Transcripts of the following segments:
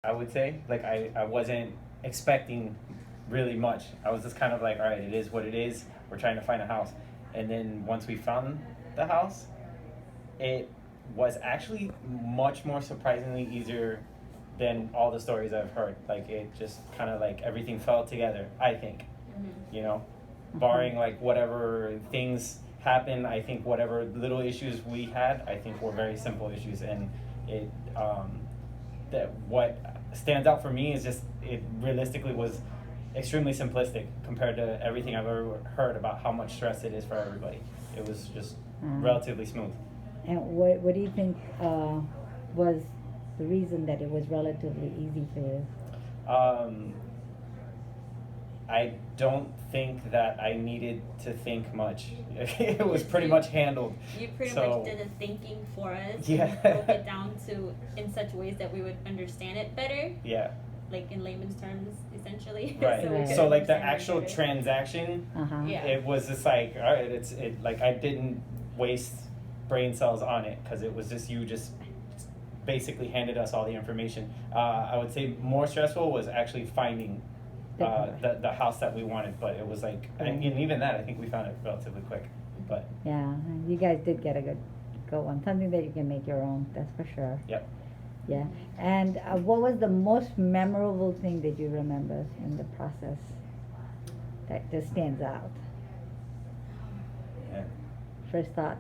I would say. Like I wasn't expecting really much. I was just kind of like, all right, it is what it is. We're trying to find a house. And then once we found the house, it was actually much more surprisingly easier than all the stories I've heard. Like it just kind of like everything fell together, I think. You know, barring like whatever things happen, I think whatever little issues we had, I think were very simple issues. And it that what stands out for me is just it realistically was extremely simplistic compared to everything I've ever heard about how much stress it is for everybody. It was just relatively smooth. And what do you think was the reason that it was relatively easy for you? I don't think that I needed to think much. It was pretty much handled. You pretty much did the thinking for us. Yeah. You broke it down to in such ways that we would understand it better. Yeah. Like in layman's terms, essentially. Right. Right. So like the understand it actual better. transaction, Yeah. it was just like, all right, it like I didn't waste brain cells on it because it was just you just basically handed us all the information. I would say more stressful was actually finding the house that we wanted, but it was like, and even that I think we found it relatively quick. But Yeah, you guys did get a good one. Something that you can make your own, that's for sure. yep. Yeah. And what was the most memorable thing that you remember in the process that just stands out? Yeah. First thought.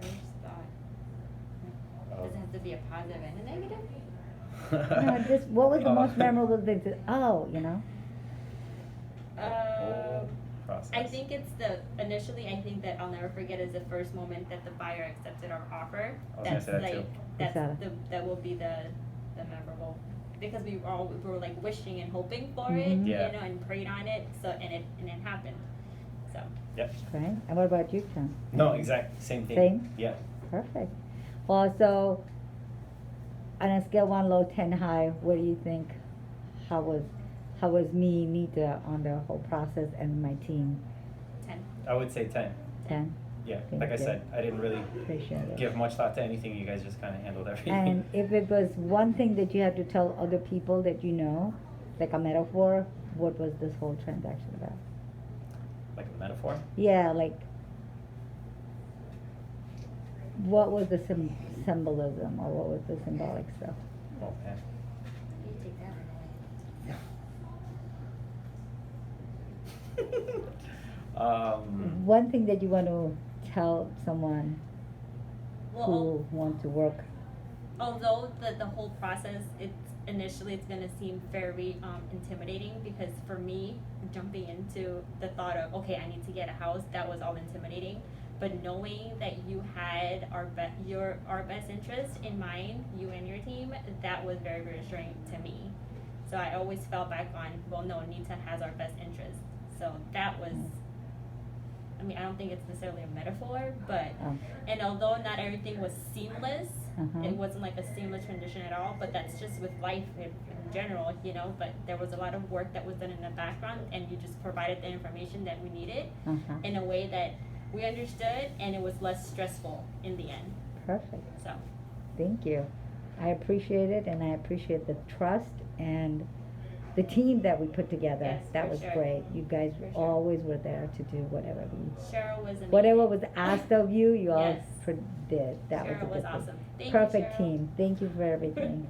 First thought. Oh. Does it have to be a positive and a negative? No, just what was the most memorable thing? You know. Process. I think it's initially I think that I'll never forget is the first moment that the buyer accepted our offer. I was gonna That's say that like too. that will be the memorable, because we were like wishing and hoping for Mhm. it, Yeah. you know, and prayed on it. So and it happened. So Yep. Right. And what about you, John? No, exact same thing. Same? Yeah. Perfect. Well, so on a scale 1 low, 10 high, what do you think? How was me, Nita, on the whole process and my team? 10. I would say 10. 10. Yeah. Thank Like I you. said, I didn't really Appreciate it. give much thought to anything. You guys just kind of handled everything. And if it was one thing that you had to tell other people that you know, like a metaphor, what was this whole transaction about? Like a metaphor? Yeah, like what was the symbolism or what was the symbolic stuff? Oh, man. You take that One thing that you want to tell someone Well, who wants to work. although the whole process, it's gonna seem very intimidating, because for me, jumping into the thought of, okay, I need to get a house, that was all intimidating. But knowing that you had our best interest in mind, you and your team, that was very reassuring to me. So I always fell back on, well, no, Nita has our best interest. So that was, I mean, I don't think it's necessarily a metaphor, but and although not everything was seamless, it wasn't like a seamless transition at all, but that's just with life in general, you know. But there was a lot of work that was done in the background, and you just provided the information that we needed in a way that we understood, and it was less stressful in the end. Perfect. So Thank you. I appreciate it, and I appreciate the trust and the team that we put together. Yes, That for was sure. great. You guys For sure. always were there to do whatever Cheryl was amazing. whatever was asked of you, you all Yes. did. That Cheryl was a was good thing. awesome. Thank you, Perfect Cheryl. team. Thank you for everything.